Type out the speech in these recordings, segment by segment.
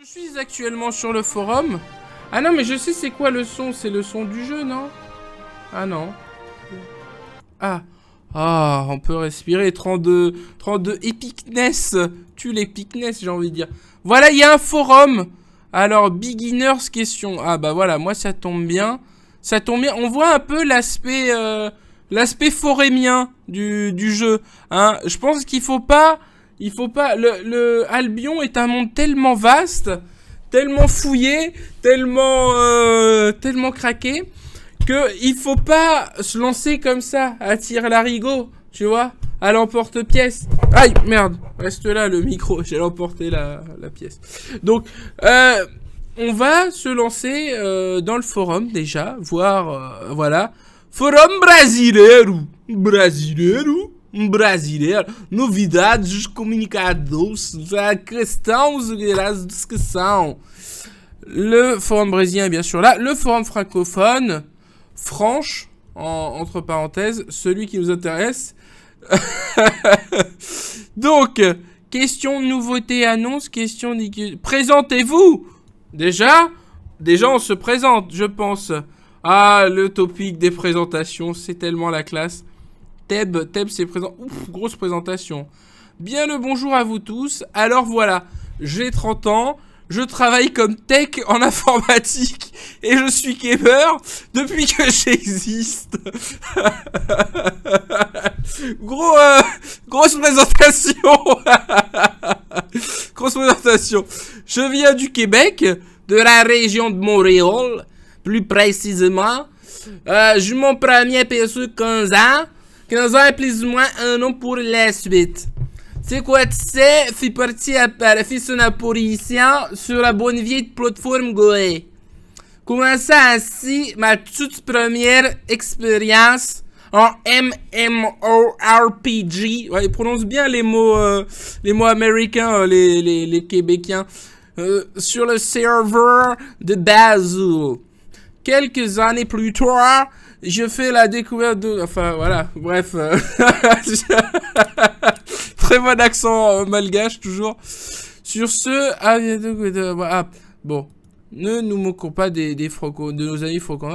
Je suis actuellement sur le forum. Ah non, mais je sais c'est quoi le son. C'est le son du jeu, non? Ah non. Ah. Ah, on peut respirer. 32 epicness. Tue l'epicness, j'ai envie de dire. Voilà, il y a un forum. Alors, beginners question. Ah bah voilà, moi ça tombe bien. Ça tombe bien. On voit un peu l'aspect forémien du jeu. Hein. Je pense qu'il faut pas... Le Albion est un monde tellement vaste, tellement fouillé, tellement craqué, que il faut pas se lancer comme ça, à tire-larigot, tu vois, à l'emporte-pièce. Aïe, merde, reste là le micro, j'ai emporté la pièce. Donc, on va se lancer dans le forum déjà, voir, voilà. Forum brasileiro, brasileiro, novidades, comunicados, a questão, a discussion. Le forum brésilien est bien sûr là. Le forum francophone, franche, entre parenthèses, celui qui nous intéresse. Donc, question nouveauté annonce, question... Présentez-vous. Déjà, on se présente, je pense. Ah, le topic des présentations, c'est tellement la classe. Teb c'est présent. Ouf, grosse présentation. Bien le bonjour à vous tous. Alors voilà, j'ai 30 ans, je travaille comme tech en informatique et je suis gamer depuis que j'existe. Grosse présentation. Grosse présentation. Je viens du Québec, de la région de Montréal, plus précisément. Je m'en premier perçu 15 ans. 15 ans et plus ou moins un an pour la suite. C'est quoi tu sais, fait partie à son apparition sur la bonne vieille plateforme Goé. Commençant ainsi ma toute première expérience en MMORPG. Ouais, ils prononcent bien les mots américains, les Québécois. Sur le serveur de Bazoo. Quelques années plus tard, je fais la découverte de... Enfin, voilà, bref. Très bon accent malgache, toujours. Sur ce... bon. Ne nous moquons pas de nos amis franco.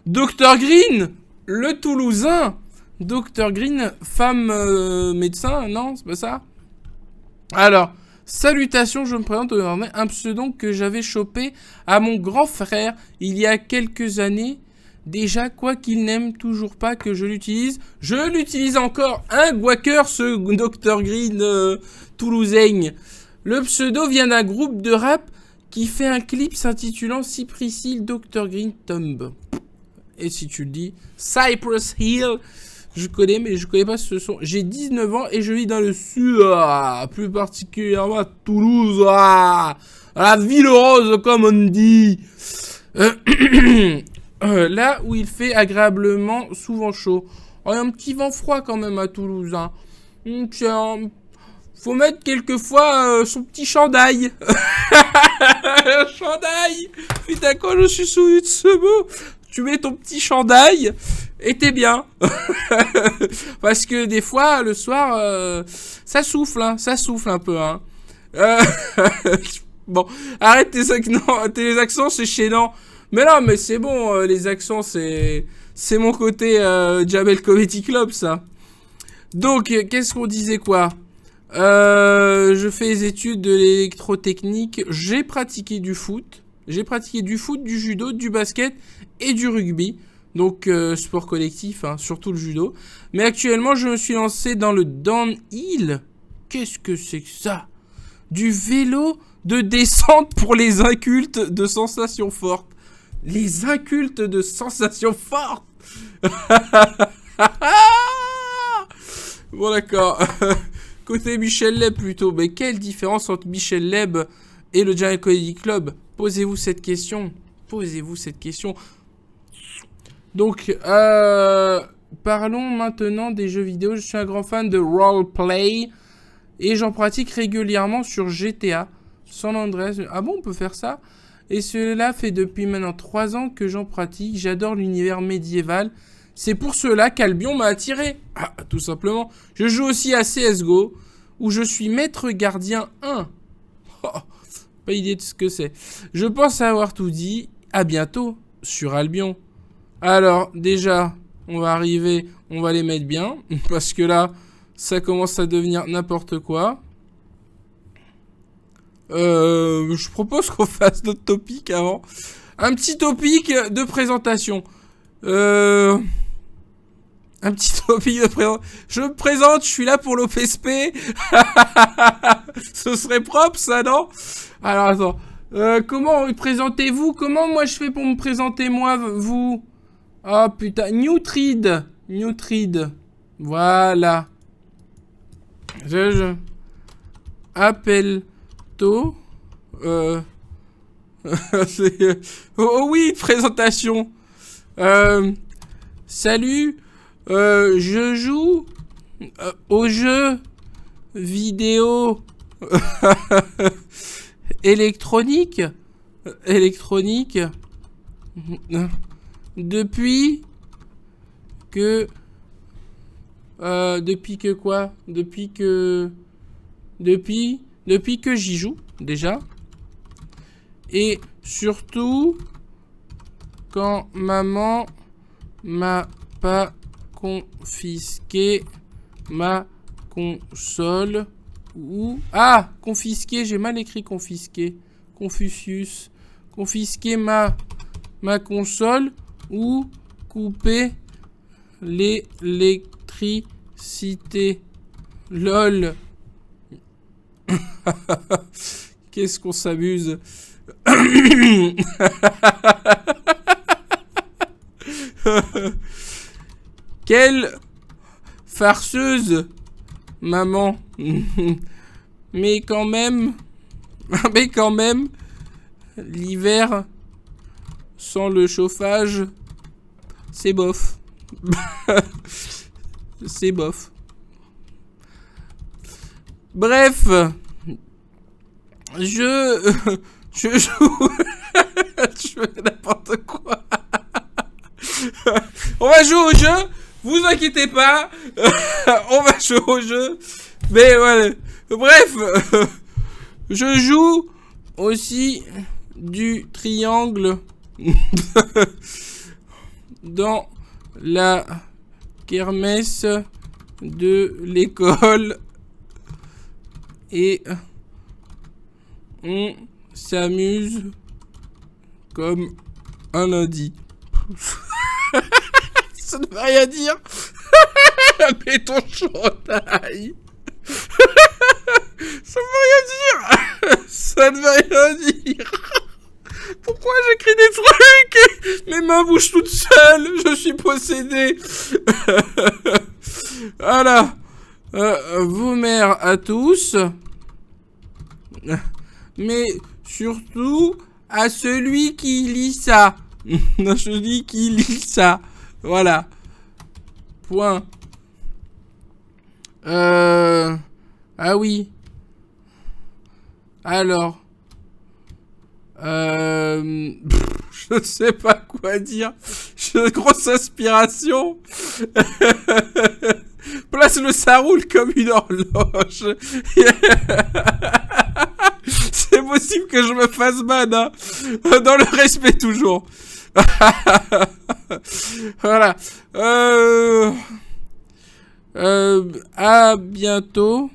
Dr Green, le Toulousain. Dr Green, femme médecin, non? C'est pas ça? Alors... Salutations, je me présente désormais, un pseudo que j'avais chopé à mon grand frère il y a quelques années. Déjà, quoi qu'il n'aime toujours pas que je l'utilise encore. Un guacker, ce Dr Green toulousain. Le pseudo vient d'un groupe de rap qui fait un clip s'intitulant Cypress Hill Dr Green Tomb. Et si tu le dis, Cypress Hill... Je connais, mais je connais pas ce son. J'ai 19 ans et je vis dans le sud, plus particulièrement à Toulouse, à la ville rose, comme on dit. Là où il fait agréablement souvent chaud. Oh, il y a un petit vent froid quand même à Toulouse. Hein. Tiens, faut mettre quelquefois son petit chandail. Chandail. Putain, quand je suis souvenue de ce mot, tu mets ton petit chandail et t'es bien. Parce que des fois, le soir, ça souffle un peu. Hein. Bon, arrête tes accents, c'est gênant. Mais non, mais c'est bon, les accents, c'est mon côté Jamel Comedy Club, ça. Donc, qu'est-ce qu'on disait quoi? Je fais les études de l'électrotechnique. J'ai pratiqué du foot. Du judo, du basket et du rugby. Donc, sport collectif, hein, surtout le judo. Mais actuellement, je me suis lancé dans le downhill. Qu'est-ce que c'est que ça? Du vélo de descente pour les incultes de sensations fortes. Les incultes de sensations fortes. Bon, d'accord. Côté Michel Leb plutôt. Mais quelle différence entre Michel Leb et le Jamel Comedy Club? Posez-vous cette question. Donc, parlons maintenant des jeux vidéo. Je suis un grand fan de roleplay et j'en pratique régulièrement sur GTA San Andreas. Ah bon, on peut faire ça? Et cela fait depuis maintenant 3 ans que j'en pratique. J'adore l'univers médiéval. C'est pour cela qu'Albion m'a attiré. Ah, tout simplement. Je joue aussi à CSGO où je suis maître gardien 1. Oh, Pas idée de ce que c'est. Je pense avoir tout dit. À bientôt sur Albion. Alors, déjà, on va arriver, on va les mettre bien. Parce que là, ça commence à devenir n'importe quoi. Je propose qu'on fasse notre topic avant. Un petit topic de présentation. Un petit topic de présentation. Je me présente, je suis là pour l'OPSP. Ce serait propre, ça, non? Alors, attends. Comment présentez-vous? Comment moi je fais pour me présenter, moi, vous? Oh, putain. Newtreed. Newtreed. Voilà. Je appelle To. Oh oui, présentation. Salut. Je joue au jeu vidéo électronique. Depuis que quoi? Depuis que j'y joue déjà. Et surtout quand maman m'a pas confisqué ma console ou... Ah, confisqué, j'ai mal écrit confisqué. Confucius. Confisquer ma console ou couper l'électricité. LOL. Qu'est-ce qu'on s'amuse. Quelle farceuse, maman. Mais quand même, l'hiver sans le chauffage, c'est bof. C'est bof. Bref, je joue. Je fais n'importe quoi. On va jouer au jeu. Vous inquiétez pas. On va jouer au jeu. Mais voilà. Bref. Je joue aussi du triangle dans la kermesse de l'école. Et on s'amuse comme un lundi. Ça ne veut rien dire. Béton chandail. Ça ne veut rien dire. Ça ne veut rien dire. Pourquoi j'écris des trucs? Mes mains bougent toutes seules. Je suis possédé. Voilà. Vos mères à tous. Mais surtout à celui qui lit ça. Celui qui lit ça. Voilà. Point. Ah oui. Alors. Je ne sais pas quoi dire. J'ai une grosse inspiration. Place le ça roule comme une horloge. C'est possible que je me fasse ban, hein. Dans le respect toujours. Voilà. À bientôt.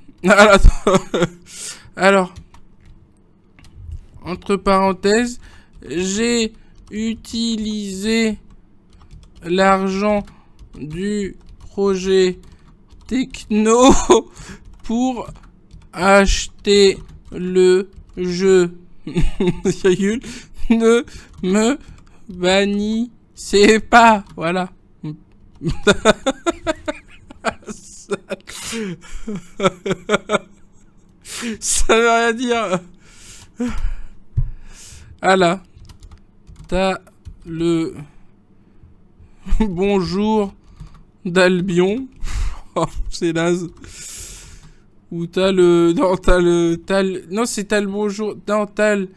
Alors, entre parenthèses, j'ai utilisé l'argent du projet Techno pour acheter le jeu. Ne me bannissez pas. Voilà. Ça veut rien dire. Voilà. T'as le bonjour d'Albion. Oh, c'est naze. Ou t'as le... Non, non, c'est t'as le bonjour... Non, t'as le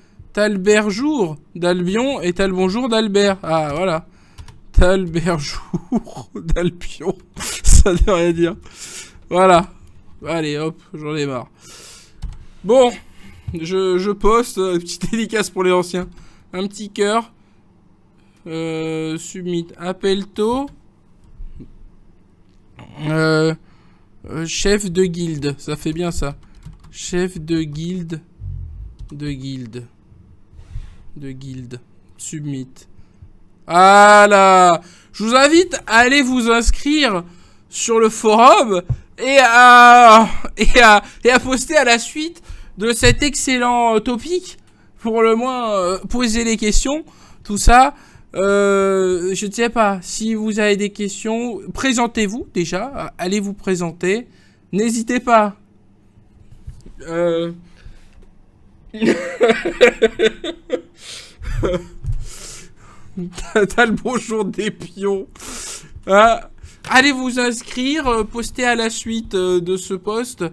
berjour d'Albion et t'as le bonjour d'Albert. Ah, voilà. T'as le berjour d'Albion. Ça ne veut rien dire. Voilà. Allez, hop, j'en ai marre. Bon. Je poste, petite dédicace pour les anciens. Un petit cœur. Submit. Appel-to. Chef de guilde. Ça fait bien ça. Chef de guilde. De guilde. Submit. Voilà. Je vous invite à aller vous inscrire sur le forum et à poster à la suite de cet excellent topic. Pour le moins, poser les questions. Tout ça. Je ne sais pas. Si vous avez des questions, présentez-vous déjà. Allez vous présenter. N'hésitez pas. T'as le bonjour des pions. Allez vous inscrire, postez à la suite de ce post.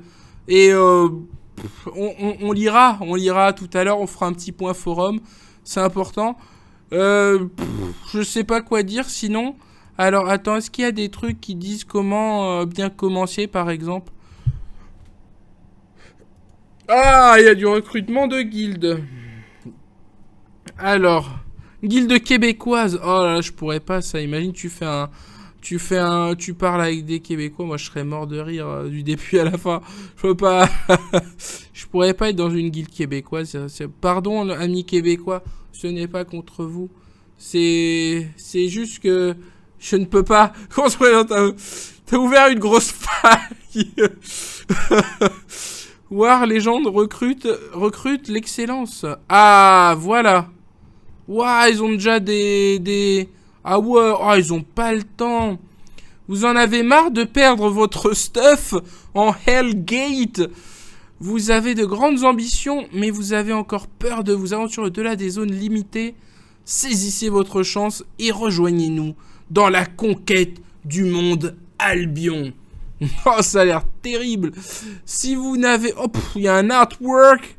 Et on lira tout à l'heure. On fera un petit point forum. C'est important. Je sais pas quoi dire sinon. Alors attends, est-ce qu'il y a des trucs qui disent comment bien commencer par exemple? Ah, il y a du recrutement de guildes. Alors, guilde québécoise. Oh là là, je pourrais pas ça. Imagine tu parles avec des Québécois. Moi, je serais mort de rire du début à la fin. Je peux pas. Je pourrais pas être dans une guilde québécoise. Pardon, amis québécois. Ce n'est pas contre vous. C'est juste que je ne peux pas. T'as ouvert une grosse faille. War Legend recrute l'excellence. Ah, voilà. Ouah, ils ont déjà des... Ah ouais, oh, ils ont pas le temps. Vous en avez marre de perdre votre stuff en Hellgate. Vous avez de grandes ambitions, mais vous avez encore peur de vous aventurer au-delà des zones limitées. Saisissez votre chance et rejoignez-nous dans la conquête du monde Albion. Oh, ça a l'air terrible. Si vous n'avez... Oh, il y a un artwork.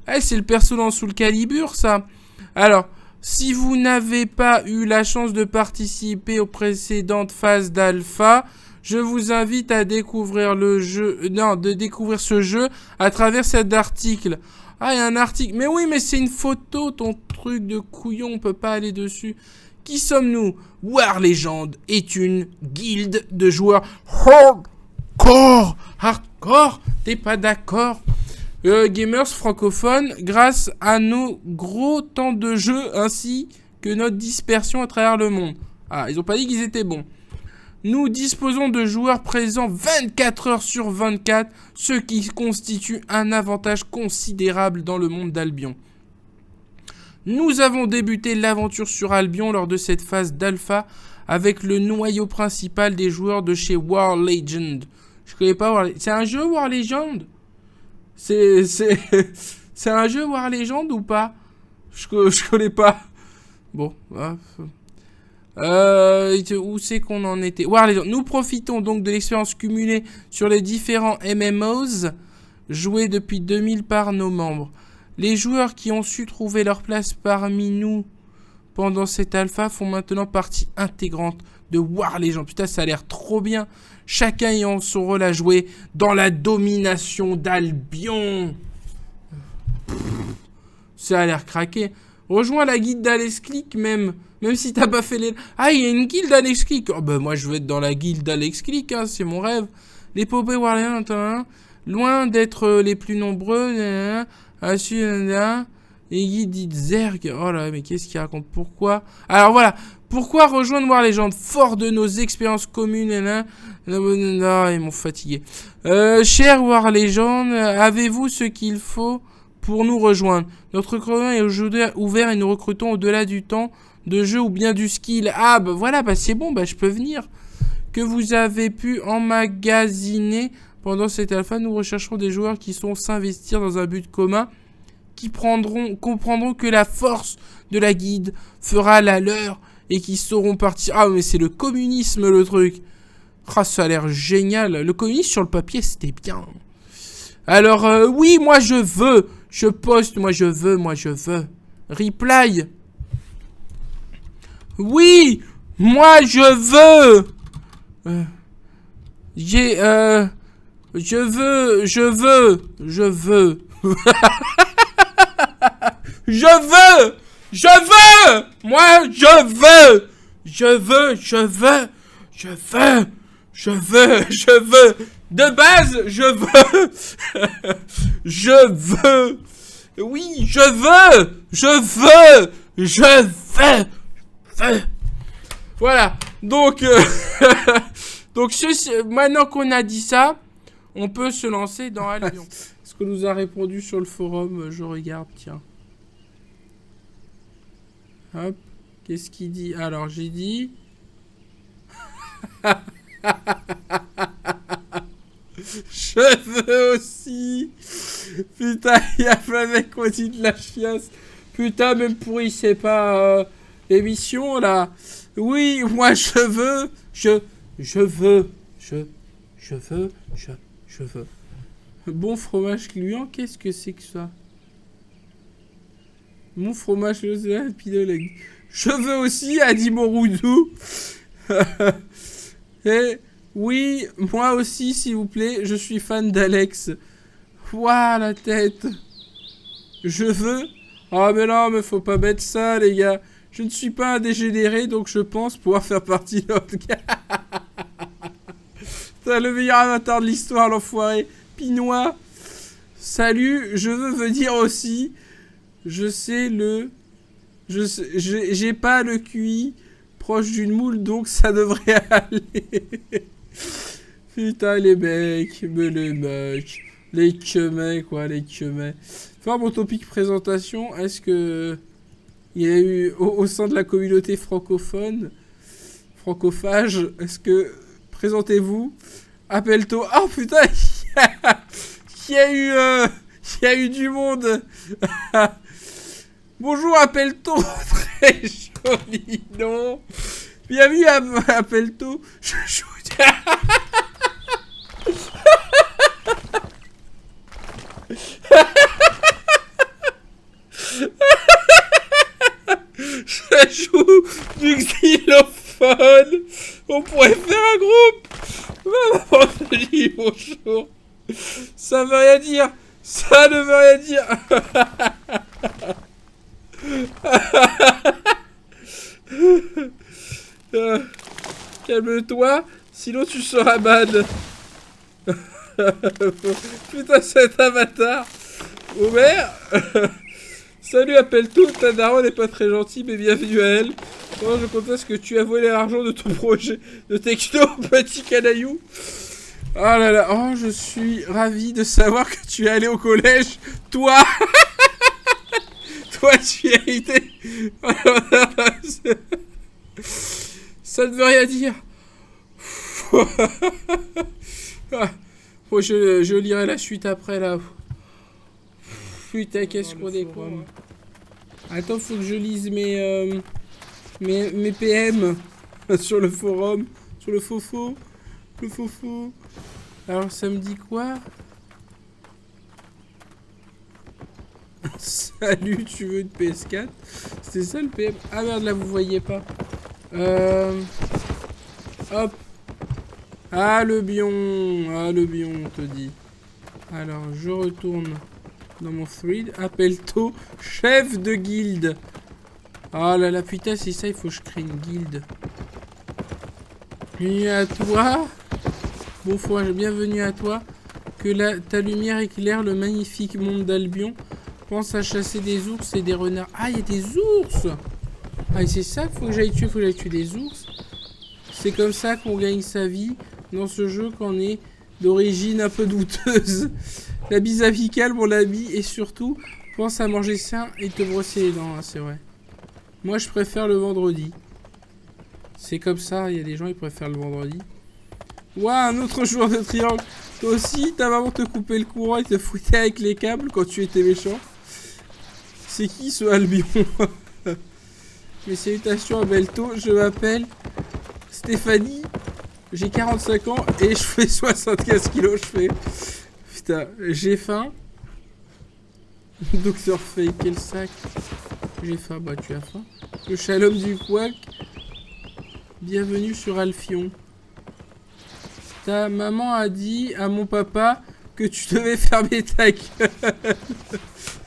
Eh, c'est le perso dans Soul Calibur, ça. Alors, si vous n'avez pas eu la chance de participer aux précédentes phases d'alpha, je vous invite à découvrir le jeu... Non, de découvrir ce jeu à travers cet article. Ah, il y a un article. Mais oui, mais c'est une photo, ton truc de couillon. On peut pas aller dessus. Qui sommes-nous? War Legend est une guilde de joueurs hardcore. Hardcore? T'es pas d'accord? Gamers francophones, grâce à nos gros temps de jeu ainsi que notre dispersion à travers le monde. Ah, ils ont pas dit qu'ils étaient bons. Nous disposons de joueurs présents 24 heures sur 24, ce qui constitue un avantage considérable dans le monde d'Albion. Nous avons débuté l'aventure sur Albion lors de cette phase d'alpha avec le noyau principal des joueurs de chez War Legend. Je connais pas War Legend. C'est un jeu War Legend? C'est un jeu War Legend ou pas? Je connais pas. Bon. Où c'est qu'on en était? War Legend. Nous profitons donc de l'expérience cumulée sur les différents MMOs joués depuis 2000 par nos membres. Les joueurs qui ont su trouver leur place parmi nous pendant cette alpha font maintenant partie intégrante de War Legend. Putain, ça a l'air trop bien. Chacun ayant son rôle à jouer dans la domination d'Albion. Ça a l'air craqué. Rejoins la guilde d'Alex Click même si t'as pas fait les... Ah, il y a une guilde d'Alex Click. Oh, bah moi je veux être dans la guilde d'Alex Click, hein, c'est mon rêve. L'épopée War Legend, hein, loin d'être les plus nombreux, les guides Zerg. Oh là, mais qu'est-ce qu'il raconte? Pourquoi? Alors voilà. Pourquoi rejoindre War Legend? Fort de nos expériences communes, ils m'ont fatigué. Cher War Legend, avez-vous ce qu'il faut pour nous rejoindre? Notre recrutement est aujourd'hui ouvert et nous recrutons au-delà du temps de jeu ou bien du skill. Ah, bah voilà, bah c'est bon, bah je peux venir. Que vous avez pu emmagasiner pendant cette alpha, nous rechercherons des joueurs qui sont s'investir dans un but commun, qui comprendront que la force de la guide fera la leur et qui sauront partir. Ah, mais c'est le communisme, le truc. Ah, ça a l'air génial. Le communisme sur le papier, c'était bien. Alors, oui, moi je veux. Je poste, moi je veux. Reply. Oui, moi je veux. Je veux. Je veux! Je veux! Moi, je veux! Je veux, je veux! Je veux! Je veux! Je veux! De base, je veux! Je veux! Oui, je veux! Je veux! Je veux! Voilà. Donc, donc maintenant qu'on a dit ça, on peut se lancer dans Albion. Ce que nous a répondu sur le forum, je regarde, tiens. Hop. Qu'est-ce qu'il dit? Alors, j'ai dit... Je veux aussi. Putain, il y a plein de mecs qui ont dit de la chiasse. Putain, même pourri, c'est pas l'émission, là. Oui, moi, je veux. Je veux. Je veux. Bon fromage gluant, qu'est-ce que c'est que ça? Mon fromage pilologue. Je veux aussi, a dit Moroudou. Et oui, moi aussi, s'il vous plaît, je suis fan d'Alex. Ouah, la tête. Je veux. Oh, mais non, mais faut pas mettre ça, les gars. Je ne suis pas un dégénéré, donc je pense pouvoir faire partie de l'autre gars. T'as le meilleur avatar de l'histoire, l'enfoiré. Pinois. Salut, je veux dire aussi. Je sais le... J'ai pas le QI proche d'une moule, donc ça devrait aller. Putain, les mecs, mais les mecs. Les quemets, quoi, les quemets. Faire mon topic présentation, est-ce que... Il y a eu, au sein de la communauté francophone, francophage, est-ce que... Présentez-vous. Appelle-toi... Oh, putain, il y a eu du monde. Bonjour, Appelle-toi. Très joli nom. Bienvenue à Appelle-toi. Je joue du xylophone. On pourrait faire un groupe. Maman te dit bonjour. Ça veut rien dire. Ça ne veut rien dire. Calme-toi, sinon tu seras bad. Putain, cet avatar. Homer. Salut, Appelle-toi. Ta daronne n'est pas très gentille, mais bienvenue à elle. Oh, je conteste que tu as volé l'argent de ton projet de techno, petit canaillou. Oh là là, oh, je suis ravi de savoir que tu es allé au collège. Toi. Toi, tu as été... Ça ne veut rien dire. Bon, je lirai la suite après, là. Putain, qu'est-ce qu'on est con. Attends, faut que je lise mes PM sur le forum. Sur le fofo. Le fofo. Alors, ça me dit quoi? Salut, tu veux une PS4? C'était ça le PM? Ah merde, là vous voyez pas. Hop. Ah le bion, on te dit. Alors, je retourne dans mon thread. Appelle-toi chef de guilde. Ah là là, putain, c'est ça, il faut que je crée une guilde. Bienvenue à toi. Bon fromage, bienvenue à toi. Que ta lumière éclaire le magnifique monde d'Albion. Pense à chasser des ours et des renards. Ah, il y a des ours! Ah, c'est ça qu'il faut que j'aille tuer, des ours. C'est comme ça qu'on gagne sa vie dans ce jeu qu'on est d'origine un peu douteuse. La bise apicale, mon ami, et surtout, pense à manger sain et te brosser les dents, hein, c'est vrai. Moi, je préfère le vendredi. C'est comme ça, il y a des gens qui préfèrent le vendredi. Ouah, un autre joueur de triangle. Toi aussi, ta maman te coupait le courant et te fouettait avec les câbles quand tu étais méchant. C'est qui ce Albion? Mes salutations à Belto, je m'appelle Stéphanie, j'ai 45 ans et je fais 75 kilos, je fais... Putain, j'ai faim. Docteur Fake, quel sac. J'ai faim, bah tu as faim. Le shalom du couac. Bienvenue sur Alfion. Ta maman a dit à mon papa que tu devais fermer ta gueule.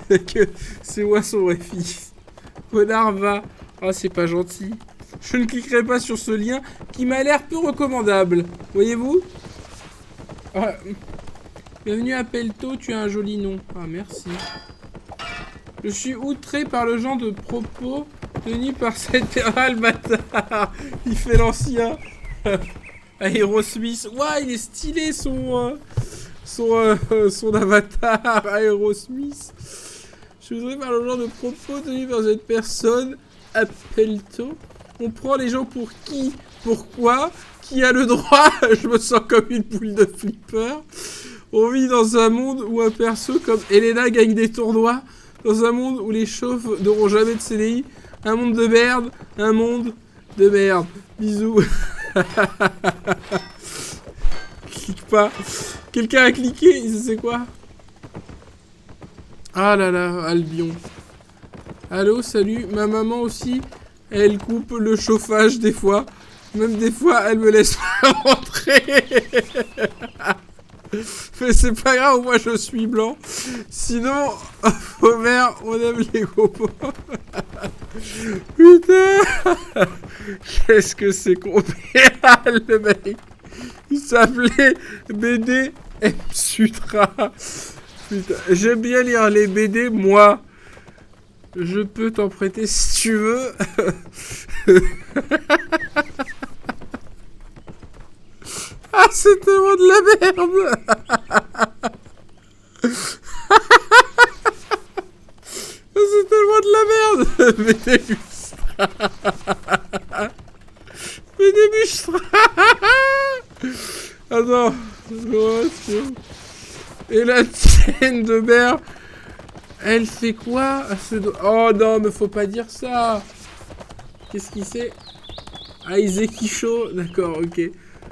que c'est moi son réfix. Renard va. Ah, c'est pas gentil. Je ne cliquerai pas sur ce lien qui m'a l'air peu recommandable. Voyez-vous? Ah, bienvenue à Pelto, tu as un joli nom. Ah, merci. Je suis outré par le genre de propos tenus par cet... Ah, le bâtard. Il fait l'ancien. Aerosmith. Ouah, il est stylé son avatar. Aerosmith. Je suis outré par le genre de propos tenus par cette personne. Appelle-t-on. On prend les gens pour qui? Pourquoi? Qui a le droit? Je me sens comme une boule de flipper. On vit dans un monde où un perso comme Elena gagne des tournois. Dans un monde où les chauves n'auront jamais de CDI. Un monde de merde. Un monde de merde. Bisous. Clique pas. Quelqu'un a cliqué. C'est quoi? Ah là là, Albion. Allô, salut. Ma maman aussi, elle coupe le chauffage des fois. Même des fois, elle me laisse pas rentrer. Mais c'est pas grave, moi je suis blanc. Sinon, Homer, on aime les gros pots. Putain. Qu'est-ce que c'est compéral, le mec. Il s'appelait BD M. Sutra. Putain, j'aime bien lire les BD, moi. Je peux t'en prêter si tu veux. Ah, c'est tellement de la merde. C'est tellement de la merde. Médébustra. Attends. Et la tienne de mer, elle fait quoi? Oh non, mais faut pas dire ça. Qu'est-ce qu'il sait? Ah, Isekicho. D'accord, ok.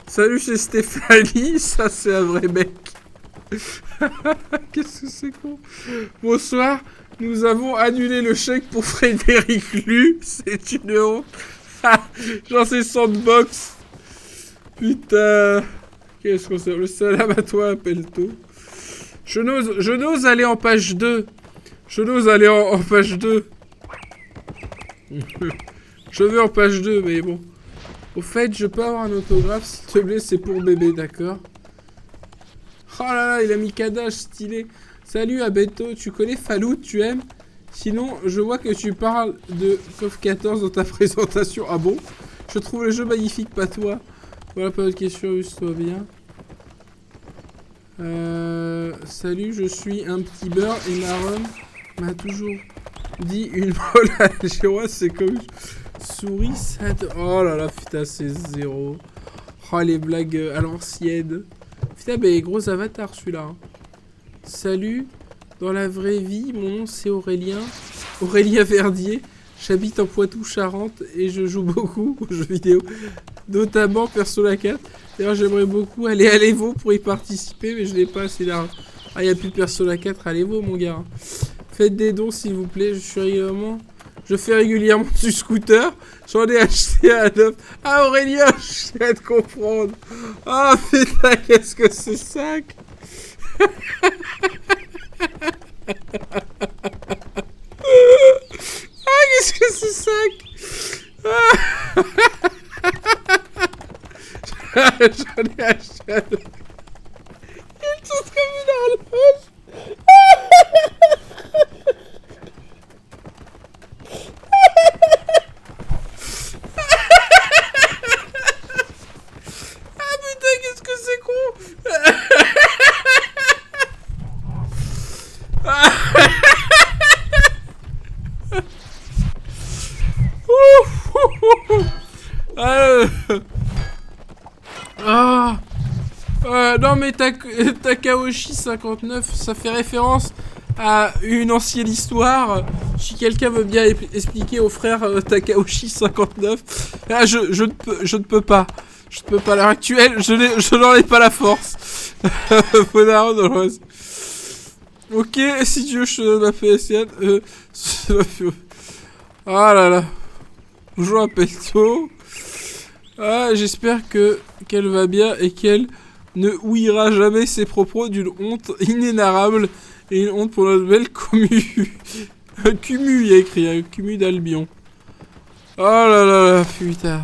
Salut, c'est Stéphanie. Ça, c'est un vrai mec. Qu'est-ce que c'est con? Bonsoir. Nous avons annulé le chèque pour Frédéric Lu. C'est une honte. Genre, c'est Sandbox. Putain. Qu'est-ce qu'on sait? Le salam à toi, appelle-toi. Je n'ose aller en page 2. Je n'ose aller en page 2. Je vais en page 2, mais bon. Au fait, je peux avoir un autographe, s'il te plaît, c'est pour bébé, d'accord? Oh là là, il a mis Kadash, stylé. Salut, Abeto, tu connais Fallout, tu aimes? Sinon, je vois que tu parles de KOF 14 dans ta présentation. Ah bon? Je trouve le jeu magnifique, pas toi. Voilà, pas d'autres questions, juste toi bien. Salut, je suis un petit beurre et Maron m'a toujours dit une molle à Algérois, c'est comme souris, ça... Oh là là, putain, c'est zéro. Oh, les blagues à l'ancienne. Putain, mais gros avatar celui-là. Hein. Salut, dans la vraie vie, mon nom c'est Aurélien. Aurélien Verdier. J'habite en Poitou-Charentes et je joue beaucoup aux jeux vidéo. Notamment Persona 4. D'ailleurs, j'aimerais beaucoup aller à l'Evo pour y participer, mais je n'ai pas assez d'argent. Ah, il n'y a plus Persona 4 à l'Evo, mon gars. Faites des dons, s'il vous plaît. Je fais régulièrement du scooter. J'en ai acheté un neuf. Ah, Aurélien, je viens de comprendre. Ah, putain, qu'est-ce que c'est sac. Ah, qu'est-ce que c'est sac. Ah. J'en ai acheté un neuf. Il tourne comme une horloge. Ah putain, qu'est-ce que c'est con. Non mais Takaoshi 59, ça fait référence à une ancienne histoire. Si quelqu'un veut bien expliquer au frère Takaoshi 59, ah, je ne peux pas. Je ne peux pas à l'heure actuelle, je n'en ai pas la force. Ok, si tu veux, je te donne ma PSN. Ah là là. Bonjour à Pelto. Ah, j'espère qu'elle va bien et qu'elle ne ouïra jamais ses propos d'une honte inénarrable Et une honte pour la nouvelle commu. Cumu, il y a écrit, hein, Cumu d'Albion. Oh là là là, putain.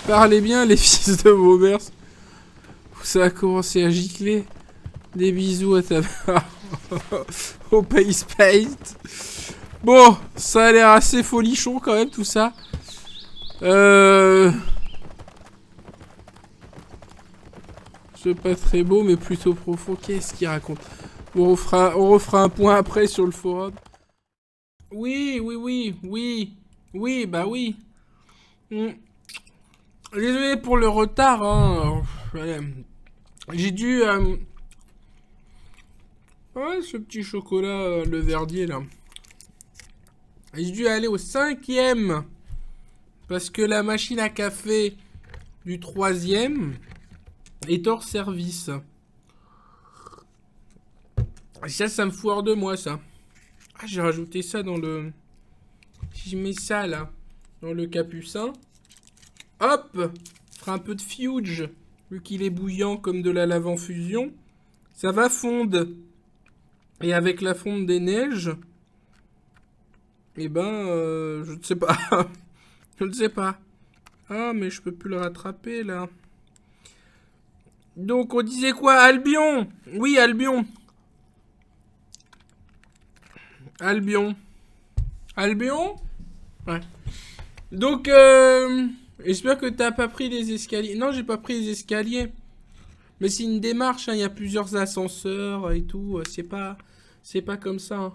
Parlez bien, les fils de vos mères. Ça a commencé à gicler. Des bisous à ta mère. Au pays Space. Bon, ça a l'air assez folichon quand même, tout ça. C'est pas très beau, mais plutôt profond. Qu'est-ce qu'il raconte? Bon, on refera un point après sur le forum. Oui, oui, oui, oui. Oui, bah oui. Désolé pour le retard, hein. J'ai dû... Ouais, ce petit chocolat, le verdier, là. J'ai dû aller au 5e. Parce que la machine à café du 3e est hors service. Et ça me fout hors de moi, ça. Ah, j'ai rajouté ça dans le... Si je mets ça, là, dans le capucin. Hop! Fera un peu de fuge. Vu qu'il est bouillant comme de la lave en fusion. Ça va fondre. Et avec la fonte des neiges... Eh ben, je ne sais pas. Je ne sais pas. Ah, mais je peux plus le rattraper, là. Donc, on disait quoi? Albion! Oui, Albion. Albion. Albion? Ouais. Donc, j'espère que t'as pas pris les escaliers. Non, j'ai pas pris les escaliers. Mais c'est une démarche, hein. Il y a plusieurs ascenseurs et tout. C'est pas comme ça, hein.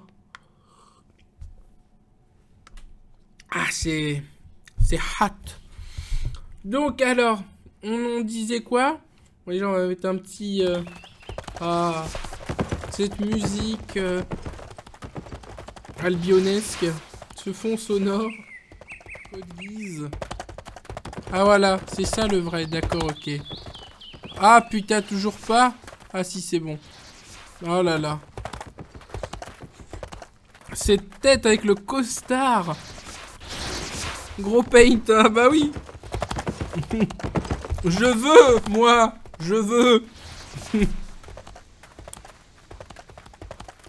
Ah, c'est hot. Donc, alors, on disait quoi? Oui, on va mettre un petit... Ah, cette musique albionesque. Ce fond sonore. Code Guise. Ah, voilà, c'est ça le vrai. D'accord, ok. Ah, putain, toujours pas? Ah, si, c'est bon. Oh là là. Cette tête avec le costard. Gros paint, ah bah oui. Je veux, moi. Je veux.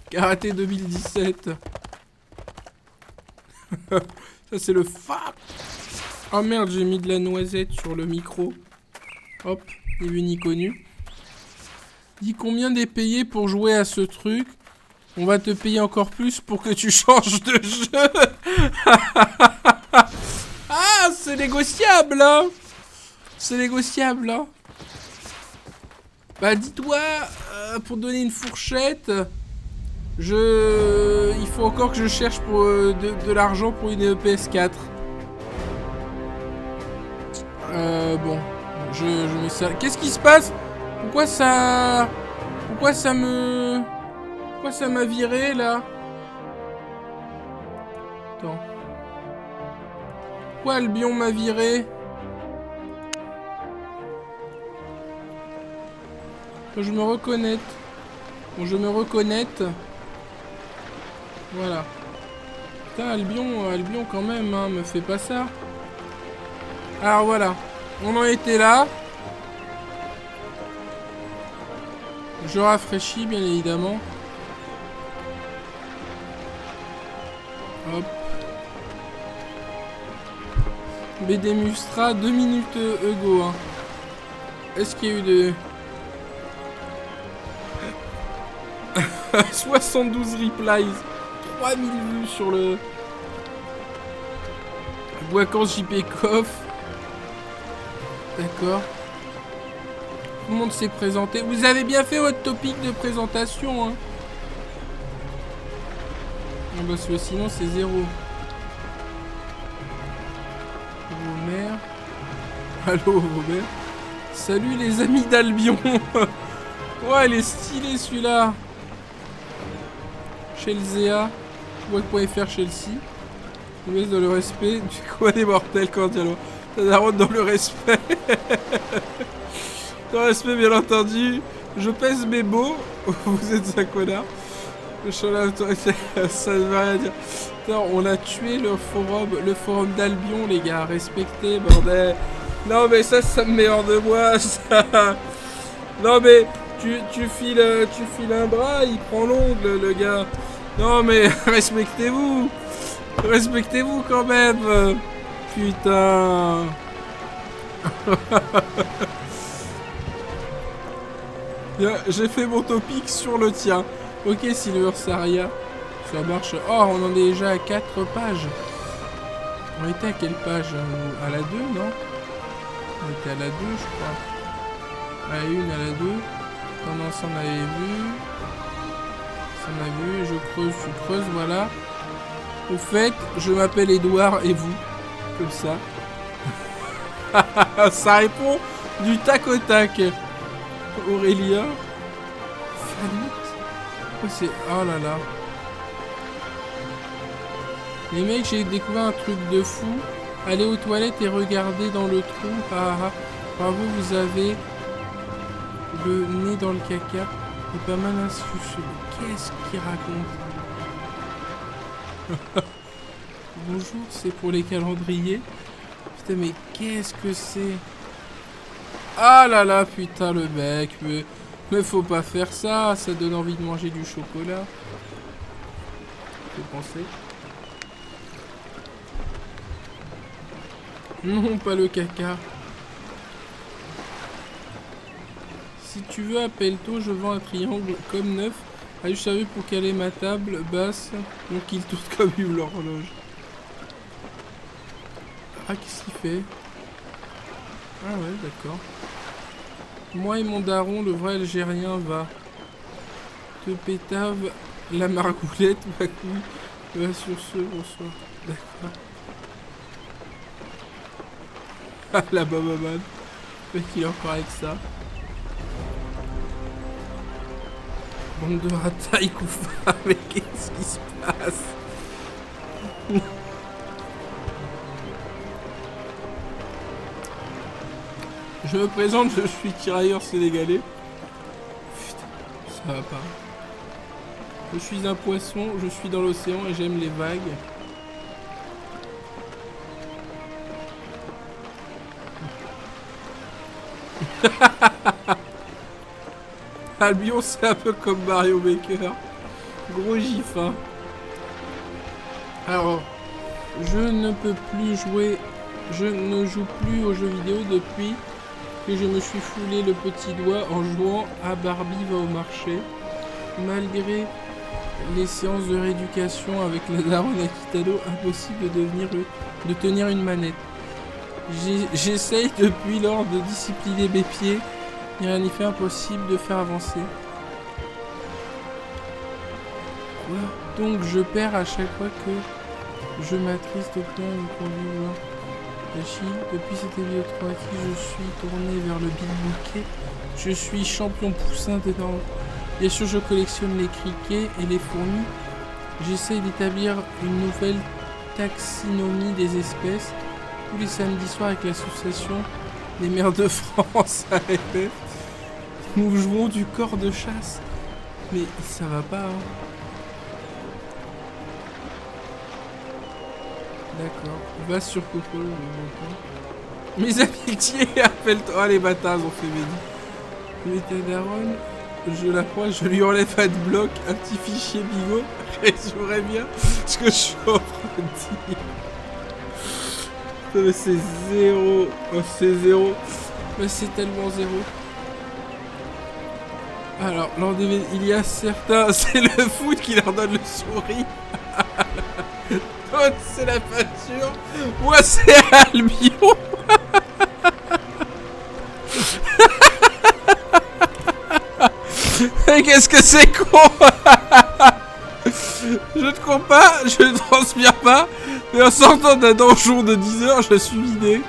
Karaté 2017. Ça, c'est le fuck. Oh merde, j'ai mis de la noisette sur le micro. Hop, ni vu ni connu. Dis combien d'est payé pour jouer à ce truc? On va te payer encore plus pour que tu changes de jeu. Ah, c'est négociable, hein. C'est négociable, hein. Bah, dis-toi, pour donner une fourchette, il faut encore que je cherche pour de l'argent pour une PS4. Bon, je mets ça. Qu'est-ce qui se passe? Pourquoi ça m'a viré, là? Attends. Pourquoi Albion m'a viré? Je me reconnecte. Bon, je me reconnecte. Voilà. Putain, Albion quand même, hein, me fait pas ça. Alors voilà. On en était là. Je rafraîchis, bien évidemment. Hop. BD Mustra, 2 minutes ego. Hein. Est-ce qu'il y a eu de... 72 replies. 3000 vues sur le... Boiscance JP Coff. D'accord. Tout le monde s'est présenté. Vous avez bien fait votre topic de présentation, hein. Non, parce que sinon c'est 0. Robert. Allô, Robert. Salut les amis d'Albion. Ouais, il est stylé celui-là. Chelsea. Web.fr Chelsea. On laisse dans le respect. Du quoi des mortels cordialement. Ça rentre dans le respect. Dans le respect, bien entendu. Je pèse mes mots. Vous êtes un connard. Ça ne veut rien dire. Putain, on a tué le forum d'Albion, les gars. Respectez, bordel. Non, mais ça me met hors de moi. Ça... Non, mais Tu files un bras, il prend l'ongle, le gars. Non mais respectez-vous. Respectez-vous quand même. Putain. J'ai fait mon topic sur le tien. Ok, Silver Saria. Ça marche. Oh, on en est déjà à 4 pages. On était à quelle page? À la 2, non? On était à la 2, je crois. À la 1, à la 2. Tendance, on avait vu. Ça on a vu. Je creuse, tu creuses, voilà. Au fait, je m'appelle Edouard et vous. Comme ça. Ça répond du tac au tac. Aurélia. Fanny. Oh, c'est... Oh là là. Les mecs, j'ai découvert un truc de fou. Allez aux toilettes et regardez dans le trou. Ah, ah. Bravo, vous avez le nez dans le caca. C'est pas mal astucieux. Qu'est-ce qu'il raconte? Bonjour, c'est pour les calendriers. Putain, mais qu'est-ce que c'est? Ah là là, putain, le mec. Mais faut pas faire ça. Ça donne envie de manger du chocolat. Faut penser. Non, pas le caca. Si tu veux, appelle-toi, je vends un triangle comme neuf. Ah, je savais pour caler ma table basse. Donc il tourne comme une horloge. Ah, qu'est-ce qu'il fait? Ah ouais, d'accord. Moi et mon daron, le vrai Algérien, va. Te pétave la margoulette, ma couille. Va sur ce, bonsoir. D'accord. Ah, la babaman. Le mec, il est encore avec ça. Bande de ratailles, Koufa. Mais qu'est-ce qui se passe? Je me présente, je suis tirailleur sénégalais. Putain, ça va pas. Je suis un poisson, je suis dans l'océan et j'aime les vagues. Albion, c'est un peu comme Mario Maker. Gros gif, hein. Alors, je ne peux plus jouer... Je ne joue plus aux jeux vidéo depuis que je me suis foulé le petit doigt en jouant à Barbie va au marché. Malgré les séances de rééducation avec la daronne Akitano, impossible de tenir une manette. J'essaye depuis lors de discipliner mes pieds. Il rien n'y fait, impossible de faire avancer. Quoi? Donc je perds à chaque fois que je m'attriste au point de conduire. Depuis cette vidéo 3 qui je suis tourné vers le Big Bouquet. Je suis champion poussin d'énormes. Bien sûr, je collectionne les criquets et les fourmis. J'essaye d'établir une nouvelle taxinomie des espèces. Tous les samedis soirs avec l'association des maires de France, AFF. Nous jouons du corps de chasse. Mais ça va pas, hein. D'accord. Va sur Coco. Mes amitiés, appelle-toi. Ah, les bâtards ont fait Mehdi. Mais ta daronne, je la crois, je lui enlève un bloc, un petit fichier bigot. Résumerait bien ce que je suis en train de dire. Mais c'est zéro. Oh, c'est zéro. Mais c'est tellement zéro. Alors, il y a certains, c'est le foot qui leur donne le sourire. D'autres, c'est la peinture. Moi, c'est Albion. Mais qu'est-ce que c'est con. Je ne cours pas, je ne transpire pas. Mais en sortant d'un donjon de 10 heures, je suis vidé.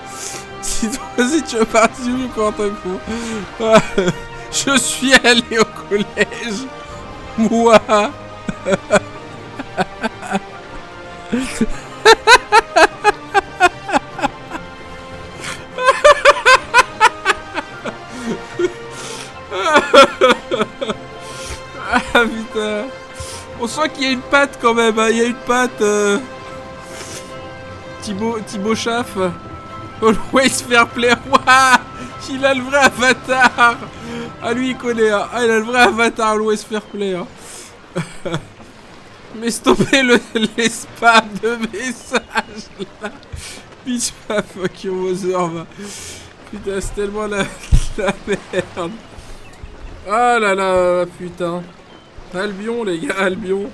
Si toi aussi tu veux partir, je cours un coup. Je suis allé au collège. Moi. Ah putain. On sent qu'il y a une patte quand même, hein. Il y a une patte. Thibaut Chaff. Always fair play. Ouah, Il a le vrai avatar. Ah, lui, il connaît. Hein. Ah, il a le vrai avatar, l'Ouest Fair Play. Hein. Mais stoppez les spams de messages, là. Bitch, fuck your mother, va. Putain, c'est tellement la merde. Ah là là, putain. Albion, les gars, Albion.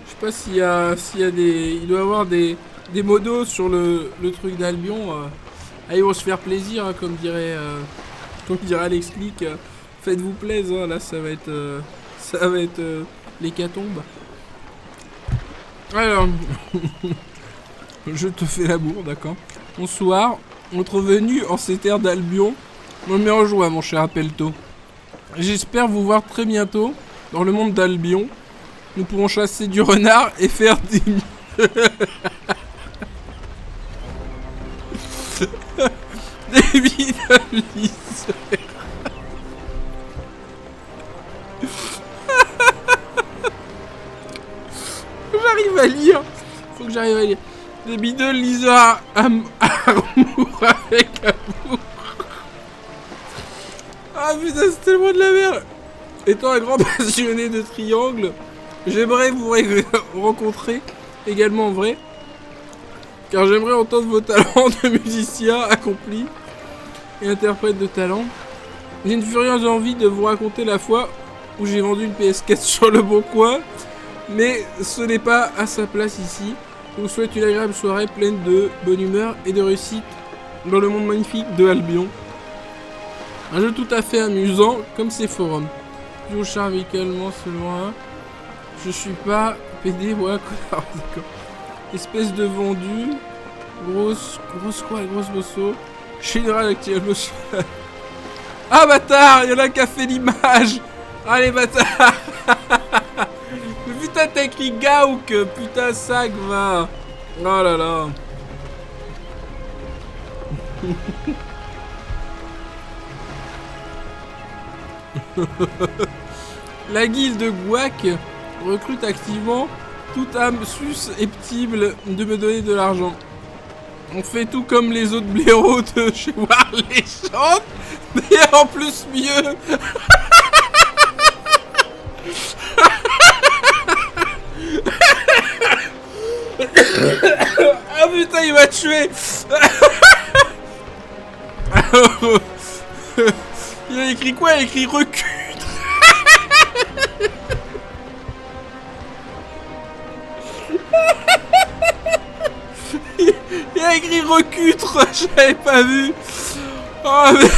Je sais pas s'il y a des... Il doit y avoir des modos sur le truc d'Albion. Ah, ils vont se faire plaisir, hein, comme dirait Alex Click. Faites-vous plaisir, hein, là, ça va être l'hécatombe. Alors... Je te fais l'amour, d'accord. Bonsoir. Notre venue en ces terres d'Albion me met en joie, mon cher Appelto. J'espère vous voir très bientôt dans le monde d'Albion. Nous pourrons chasser du renard et faire des... des bidollises. J'arrive à lire. Faut que j'arrive à lire. Des bidons liseurs amour avec amour. Ah putain, c'est tellement de la merde. Étant un grand passionné de triangle, j'aimerais vous rencontrer également en vrai. Car j'aimerais entendre vos talents de musicien accompli et interprète de talent. J'ai une furieuse envie de vous raconter la fois où j'ai vendu une PS4 sur le bon coin. Mais ce n'est pas à sa place ici. Je vous souhaite une agréable soirée pleine de bonne humeur et de réussite dans le monde magnifique de Albion. Un jeu tout à fait amusant comme ces forums. Je vous charme amicalement seulement. Je suis pas PD, voilà, connard, d'accord. Espèce de vendu. Grosse quoi, grosse bosso. Général actuellement. Ah bâtard, il y en a qui a fait l'image. Allez bâtard. Mais putain, t'as écrit Gauk, putain, sac, va. Oh là là. La guilde de Gouac recrute activement toute âme susceptible de me donner de l'argent. On fait tout comme les autres blaireaux de chez Warley Chante, mais en plus mieux. Ah putain, il m'a tué. Il a écrit quoi? Il a écrit recul. Il a écrit recutre, j'avais pas vu. Oh mais...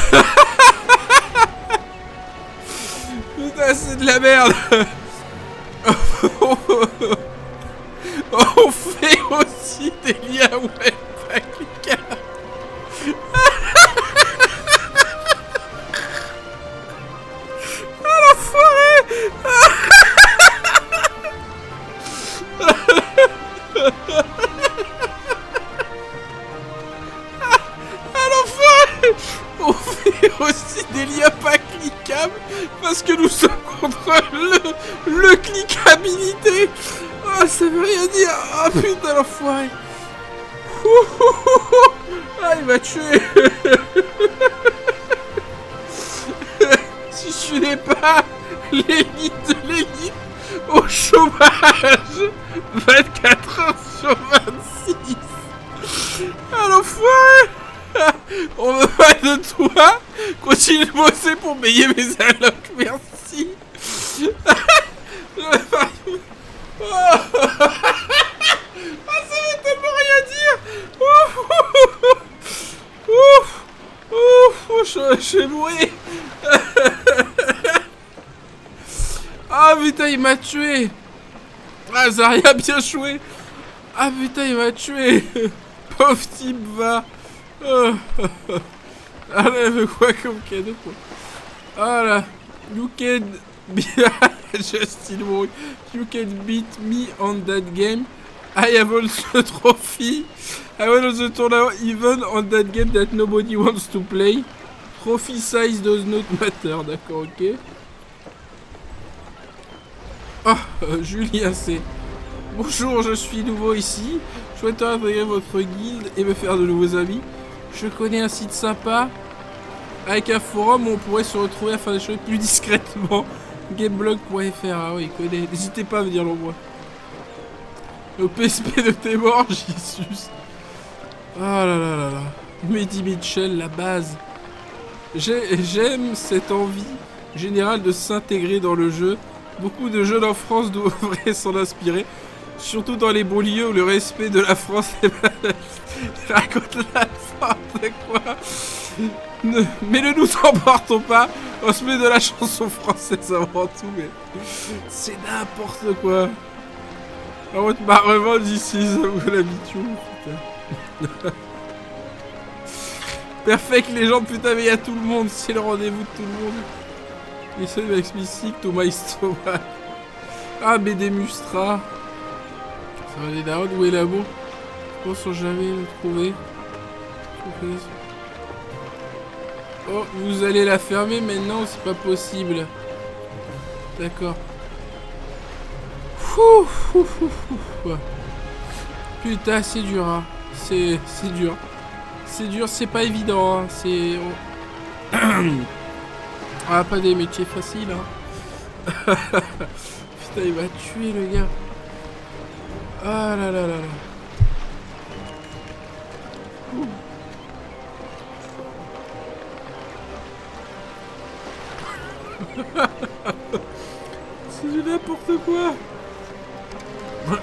Putain, c'est de la merde. On fait aussi des liens web cliquables. Ah l'enfoiré. On fait aussi des liens pas cliquables parce que nous sommes contre le cliquabilité. Ah, ça veut rien dire. Ah putain l'enfoiré. Ah, il m'a tué. Si je n'ai pas l'élite de l'élite au chômage 24 heures sur 26. Ah l'enfoiré. On veut pas de toi. Continue de bosser pour payer mes allocs, merci. Ah, ça veut tellement rien dire. Je vais mourir. Ah putain, il m'a tué. Ah, ça a rien bien joué. Ah putain, il m'a tué. Pauvre type, va. Ah là, elle veut quoi comme cadeau, quoi. Ah là. You can be... Justin Wong. You can beat me on that game. I have also a trophy. I won the tournament even on that game that nobody wants to play. Trophy size does not matter. D'accord, ok. Ah, Julien C. Bonjour, je suis nouveau ici. Je souhaiterais intégrer votre guilde et me faire de nouveaux amis. Je connais un site sympa. Avec un forum où on pourrait se retrouver à faire des choses plus discrètement. Gameblog.fr, ah oui, il connaît. N'hésitez pas à me dire l'endroit. Au PSP de tes morts, Jesus. Oh là là là là. Mehdi Mitchell, la base. J'aime cette envie générale de s'intégrer dans le jeu. Beaucoup de jeunes en France devraient s'en inspirer. Surtout dans les beaux lieux où le respect de la France est raconte n'importe quoi. Mais ne nous emportons pas. On se met de la chanson française avant tout, mais c'est n'importe quoi. En route ma revanche d'ici, ça vous l'habitude, putain. Perfect légende, putain, mais il y a tout le monde. C'est le rendez-vous de tout le monde. Et ça, Max Mystique, Thomas Istomac. Ah, BD Mustra. Ça va aller d'Arod, où est l'amour? Je pense jamais le trouver. Oh, vous allez la fermer maintenant, c'est pas possible. D'accord. Putain, c'est dur, hein. C'est dur. C'est dur, c'est pas évident, hein. C'est... Ah, pas des métiers faciles, hein. Putain, il va tuer le gars. Ah là là là là. C'est du n'importe quoi.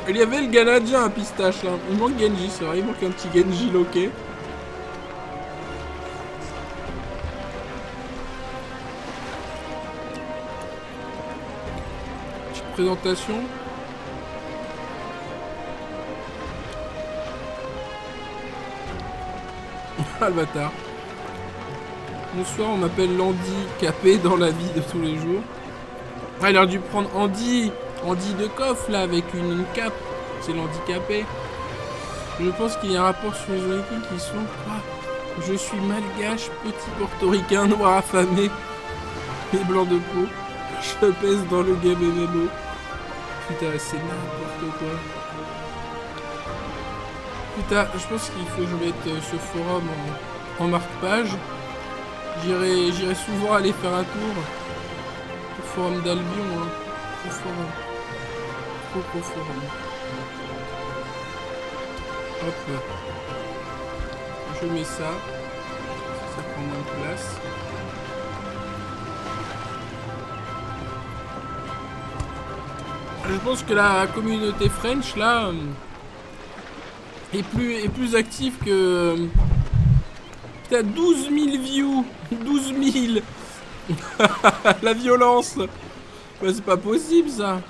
Il y avait le Canadien à pistache là. Il manque Genji, c'est vrai, il manque un petit Genji loqué. Petite présentation. Ah le bâtard. Bonsoir, on m'appelle l'handicapé dans la vie de tous les jours. Ah, il aurait dû prendre Andy de coffre là avec une cape. C'est l'handicapé. Je pense qu'il y a un rapport sur les origines qui sont... Ah, je suis malgache, petit portoricain, noir affamé et blanc de peau. Je pèse dans le game MMO. Putain, c'est n'importe quoi. Putain, je pense qu'il faut que je mette ce forum en marque-page. J'irai souvent aller faire un tour. Au forum d'Albion, hein. Au forum. Trop forum. Hop. Je mets ça. Ça prend moins de place. Je pense que la communauté French, là, est plus active que... Putain, 12 000 views. 12 000. La violence. Bah, c'est pas possible, ça.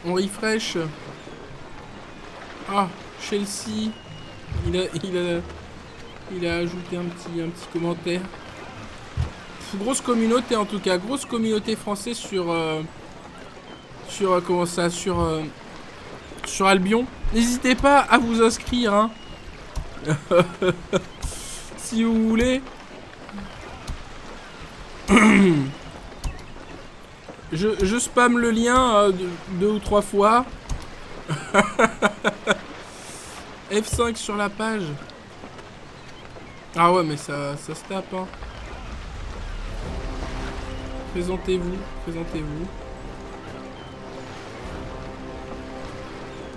On refresh. Ah, Chelsea. Il a ajouté un petit commentaire. Grosse communauté, en tout cas. Grosse communauté française sur Albion. N'hésitez pas à vous inscrire, hein. Si vous voulez. Je spamme le lien 2 ou 3 fois. F5 sur la page. Ah ouais, mais ça se tape, hein. Présentez-vous.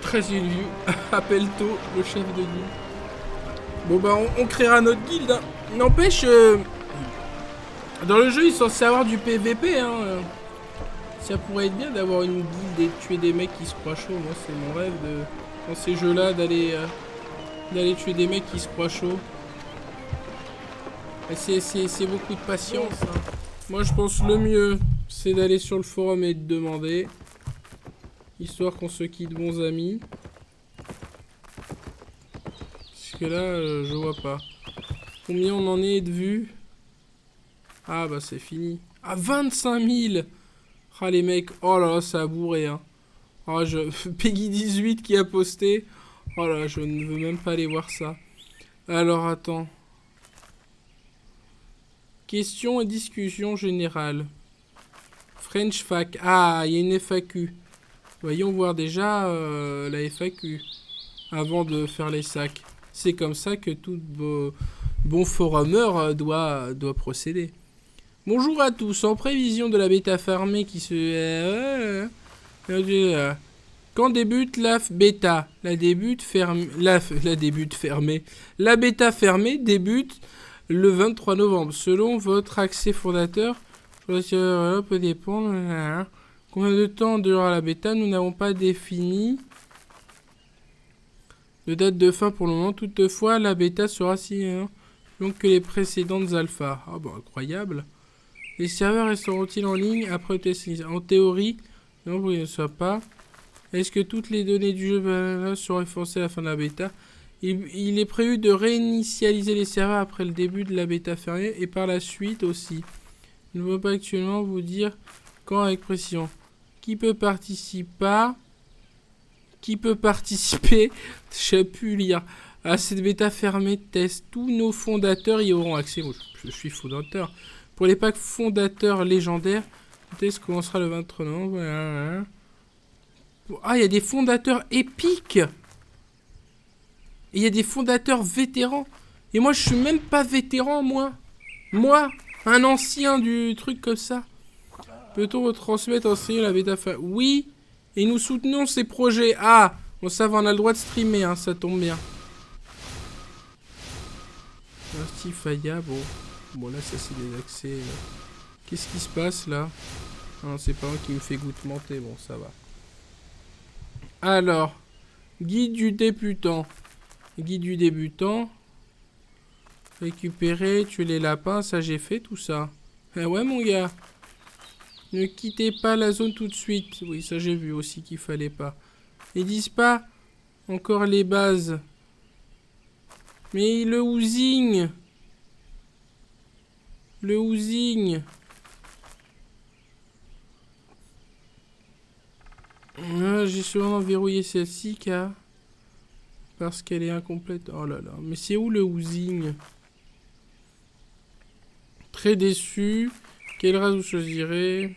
13 views. Appelle tôt le chef de guilde. Bon bah on créera notre guilde, hein. N'empêche, dans le jeu il est censé avoir du PVP, hein. Ça pourrait être bien d'avoir une guilde et de tuer des mecs qui se croient chauds. Moi c'est mon rêve dans ces jeux là d'aller tuer des mecs qui se croient chauds. C'est beaucoup de patience, hein. Moi je pense le mieux c'est d'aller sur le forum et de demander. Histoire qu'on se quitte bons amis. Parce que là, je vois pas. Combien on en est de vues? Ah bah c'est fini. Ah 25 000. Ah les mecs, oh là là, ça a bourré, hein. Ah, Peggy 18 qui a posté. Oh là, je ne veux même pas aller voir ça. Alors attends. Question et discussion générale. French Fac. Ah, il y a une FAQ. Voyons voir déjà la FAQ. Avant de faire les sacs. C'est comme ça que tout bon forummer doit procéder. Bonjour à tous. En prévision de la bêta fermée qui se... quand débute la bêta? La bêta fermée débute le 23 novembre. Selon votre accès fondateur, peut dépendre... Combien de temps durera la bêta? Nous n'avons pas défini de date de fin pour le moment. Toutefois, la bêta sera si longue que les précédentes alphas. Ah bah incroyable. Les serveurs resteront-ils en ligne après le test? En théorie, non, vous ne soit pas. Est-ce que toutes les données du jeu seront effacées à la fin de la bêta? Il est prévu de réinitialiser les serveurs après le début de la bêta fermée et par la suite aussi. Je ne peux pas actuellement vous dire quand avec précision. Qui peut participer? Je pu lire à cette bêta fermée de test. Tous nos fondateurs y auront accès. Moi, je suis fondateur. Pour les packs fondateurs légendaires, le test commencera le 23 novembre. Ah, il y a des fondateurs épiques. Et il y a des fondateurs vétérans. Et moi, je suis même pas vétéran, moi. Moi, un ancien du truc comme ça. Peut-on retransmettre en stream la bêta fermée? Oui. Et nous soutenons ces projets. Ah, bon, ça va, on a le droit de streamer, hein, ça tombe bien. Merci Faya, bon. Bon, là, ça, c'est des accès. Qu'est-ce qui se passe, là? Non, c'est pas moi qui me fait goûtementer, bon, ça va. Alors, guide du débutant. Guide du débutant. Récupérer, tuer les lapins, ça, j'ai fait tout ça. Eh ouais, mon gars. Ne quittez pas la zone tout de suite. Oui, ça j'ai vu aussi qu'il fallait pas. Ils disent pas encore les bases. Mais le housing. Le housing. Ah, j'ai sûrement verrouillé celle-ci car... Parce qu'elle est incomplète. Oh là là. Mais c'est où le housing? Très déçu. Quelle race vous choisirez?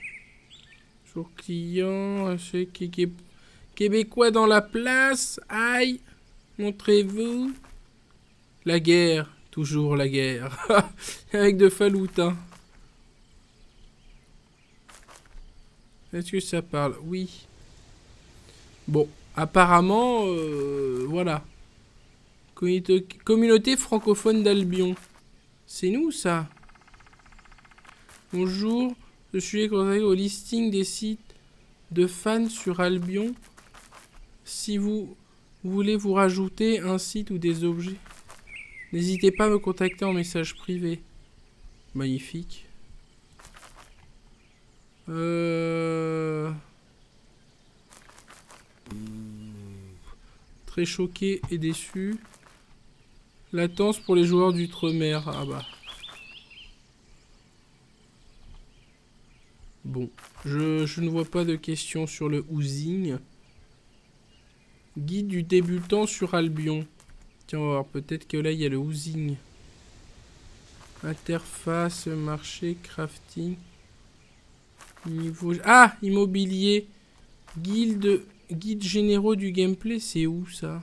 Jour client, québécois dans la place. Aïe, montrez-vous. La guerre, toujours la guerre. Avec de faloutin. Est-ce que ça parle? Oui. Bon, apparemment, voilà. Communauté francophone d'Albion. C'est nous, ça? Bonjour, je suis consacré au listing des sites de fans sur Albion. Si vous voulez vous rajouter un site ou des objets, n'hésitez pas à me contacter en message privé. Magnifique. Très choqué et déçu. Latence pour les joueurs d'outre-mer. Ah bah. Bon, je ne vois pas de questions sur le housing. Guide du débutant sur Albion. Tiens, on va voir, peut-être que là, il y a le housing. Interface, marché, crafting. Niveau... Ah, immobilier. Guide généraux du gameplay, c'est où ça?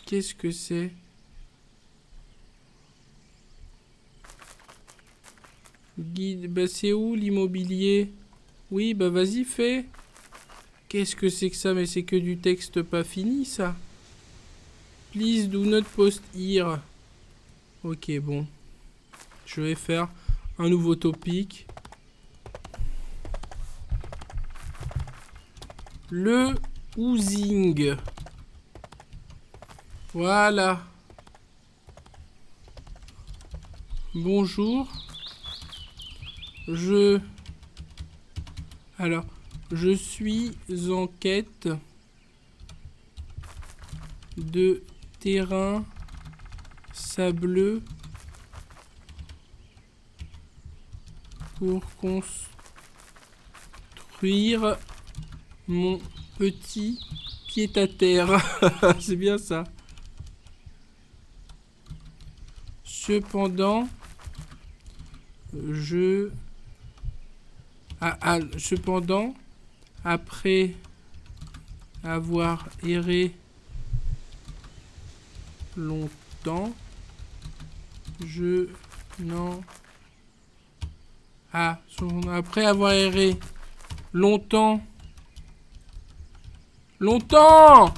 Qu'est-ce que c'est? Guide, bah c'est où l'immobilier? Oui, bah vas-y, fais. Qu'est-ce que c'est que ça? Mais c'est que du texte pas fini, ça. Please do not post here. Ok, bon. Je vais faire un nouveau topic. Le housing. Voilà. Bonjour. Alors, je suis en quête de terrain sableux pour construire mon petit pied-à-terre. C'est bien ça. Cependant, cependant, après avoir erré longtemps. Je n'en... Ah, après avoir erré longtemps. Longtemps!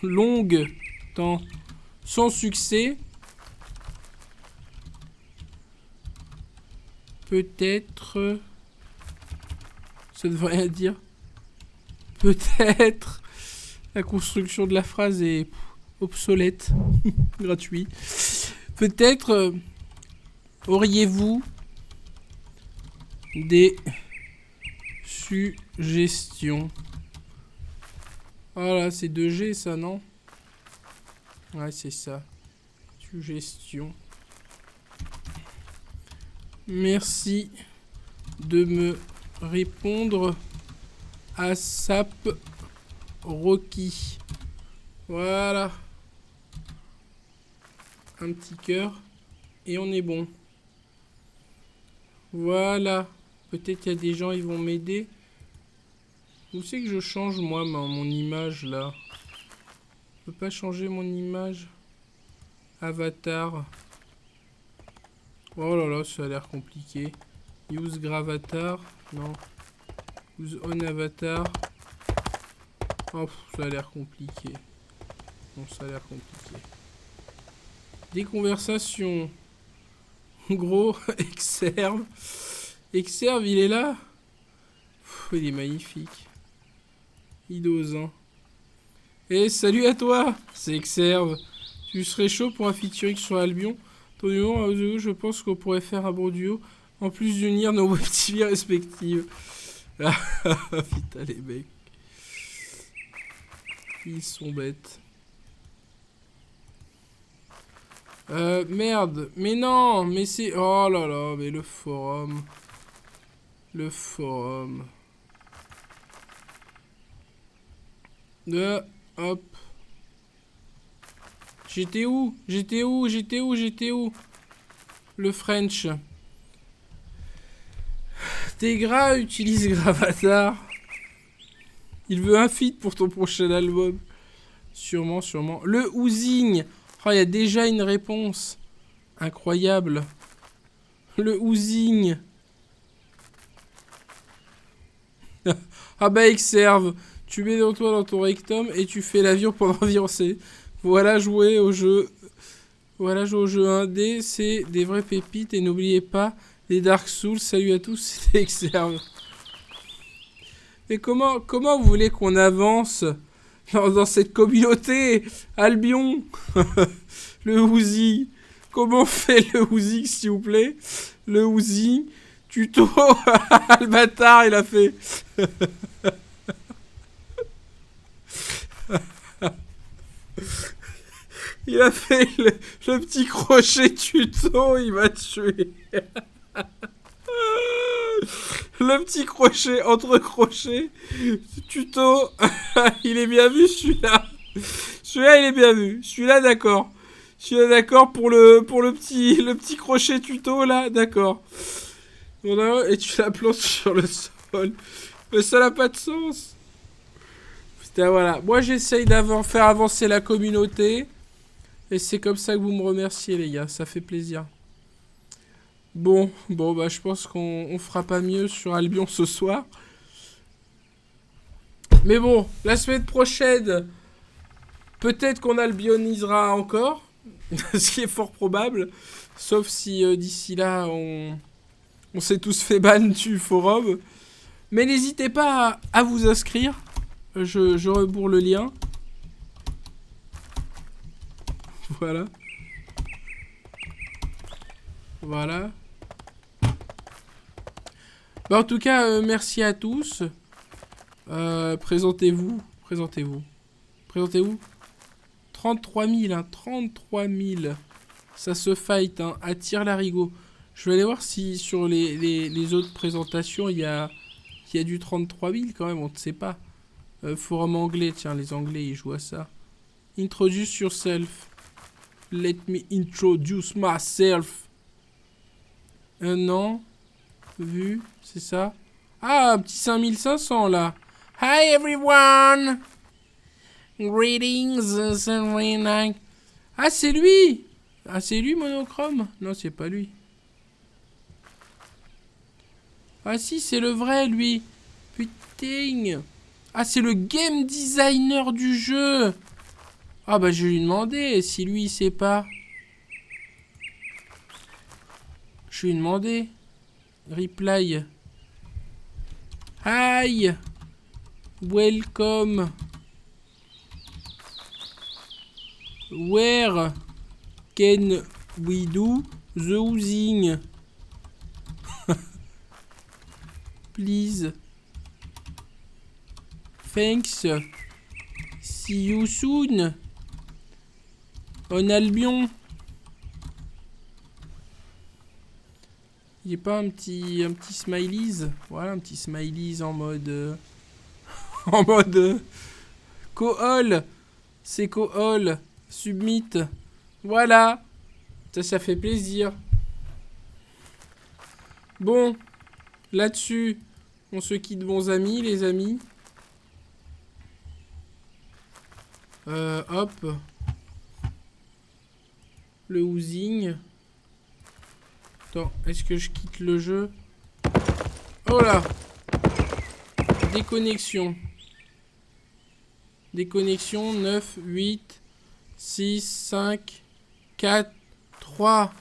Longue temps. Sans succès. Peut-être... Ça ne veut rien dire. Peut-être... La construction de la phrase est obsolète. Gratuit. Peut-être... auriez-vous des suggestions? Voilà, c'est 2G ça, non? Ouais, c'est ça. Suggestion. Merci de me répondre à Sap Rocky. Voilà. Un petit cœur. Et on est bon. Voilà. Peut-être qu'il y a des gens, ils vont m'aider. Où c'est que je change, moi, mon image, là? Je peux pas changer mon image. Avatar. Oh là là, ça a l'air compliqué. Use Gravatar. Non. Use On Avatar. Oh, ça a l'air compliqué. Bon, ça a l'air compliqué. Des conversations. Gros, Exerve. Exerve, il est là. Il est magnifique. Il ose, hein. Et salut à toi, c'est Exerve. Tu serais chaud pour un featuring sur Albion? Ton humour, je pense qu'on pourrait faire un bon duo. En plus d'unir nos web TV respectives. Putain, les mecs. Ils sont bêtes. Merde. Mais non, mais c'est... Oh là là, mais le forum. Le forum. Hop. J'étais où? Le French. Tegra utilise Gravatar. Il veut un feat pour ton prochain album. Sûrement. Le Ouzing. Oh, il y a déjà une réponse. Incroyable. Le Ouzing. Ah bah, Exerve. Tu mets dans toi dans ton rectum et tu fais l'avion pendant environ c'est. Voilà jouer au jeu. Voilà jouer au jeu 1D. C'est des vraies pépites. Et n'oubliez pas les Dark Souls. Salut à tous, c'était Exerve. Et comment vous voulez qu'on avance dans cette communauté? Albion. Le Ouzi. Comment on fait le Ouzi, s'il vous plaît? Le Ouzi. Tuto. Le bâtard, il a fait. Il a fait le petit crochet tuto, il m'a tué. Le petit crochet, entre crochets, tuto, il est bien vu celui-là. Celui-là, il est bien vu. Celui-là, d'accord. Celui-là, d'accord pour le petit crochet tuto, là, d'accord. Voilà, et tu la plantes sur le sol. Mais ça n'a pas de sens. Putain, voilà. Moi, j'essaye faire avancer la communauté. Et c'est comme ça que vous me remerciez, les gars. Ça fait plaisir. Bon, bah, je pense qu'on fera pas mieux sur Albion ce soir. Mais bon, la semaine prochaine, peut-être qu'on albionisera encore. Ce qui est fort probable. Sauf si d'ici là, on s'est tous fait ban du forum. Mais n'hésitez pas à vous inscrire. Je rebourre le lien. Voilà. Voilà. Bah, en tout cas, merci à tous. Présentez-vous. 33 000, hein. 33 000. Ça se fight, hein. Attire l'arigot. Je vais aller voir si sur les autres présentations, il y a du 33 000 quand même, on ne sait pas. Forum anglais, tiens, les anglais, ils jouent à ça. Introduce yourself. Let me introduce myself. Non. Vu, c'est ça. Ah, un petit 5500 là. Hi everyone. Greetings, Serena. Ah, c'est lui! Ah, c'est lui, Monochrome? Non, c'est pas lui. Ah si, c'est le vrai, lui. Putain. Ah, c'est le game designer du jeu. Ah bah, je vais lui demander si lui, il sait pas. Je vais lui demander. Reply. Hi. Welcome. Where can we do the housing? Please. Thanks. See you soon. On Albion. Il n'y a pas un petit smileys? Voilà, un petit smileys en mode... en mode... co-all. C'est co-all. Submit. Voilà. Ça fait plaisir. Bon. Là-dessus, on se quitte bons amis, les amis. Hop. Le housing. Attends, est-ce que je quitte le jeu? Oh là! Déconnexion. Déconnexion, 9, 8, 6, 5, 4, 3,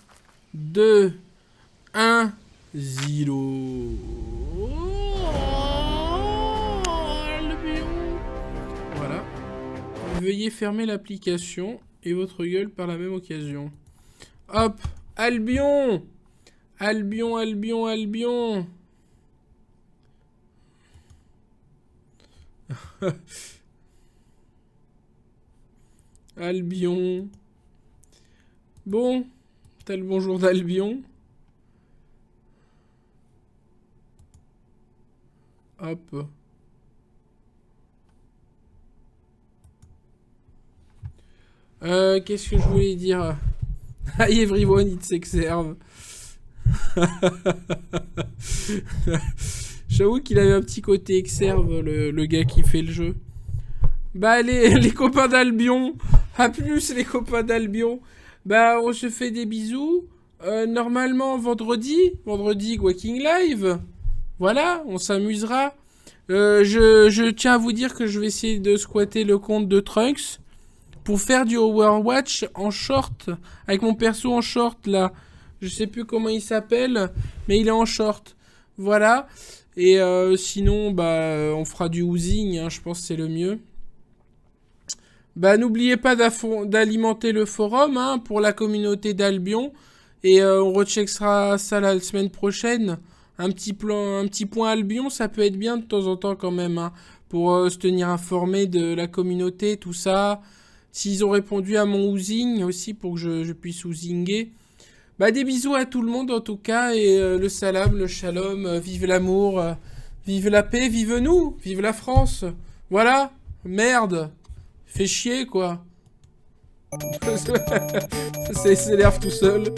2, 1, 0. Voilà. Veuillez fermer l'application et votre gueule par la même occasion. Hop! Albion! Albion, Albion, Albion! Albion. Bon, t'as le bonjour d'Albion. Hop. Qu'est-ce que je voulais dire? Hi everyone, it's Exerve. J'avoue qu'il avait un petit côté Exerve, le gars qui fait le jeu. Bah les copains d'Albion. À plus les copains d'Albion. Bah on se fait des bisous. Normalement vendredi Walking Live. Voilà, on s'amusera. Je tiens à vous dire que je vais essayer de squatter le compte de Trunks pour faire du Overwatch en short. Avec mon perso en short là. Je sais plus comment il s'appelle, mais il est en short. Voilà. Et sinon, bah, on fera du housing, hein, je pense que c'est le mieux. Bah, n'oubliez pas d'alimenter le forum hein, pour la communauté d'Albion. Et on recheckera ça la semaine prochaine. Un petit point Albion, ça peut être bien de temps en temps quand même. Hein, pour se tenir informé de la communauté, tout ça. S'ils ont répondu à mon housing aussi pour que je puisse housinguer. Bah, des bisous à tout le monde en tout cas. Et le salam, le shalom, vive l'amour, vive la paix, vive nous, vive la France. Voilà, merde. Fait chier, quoi. Ça s'énerve tout seul.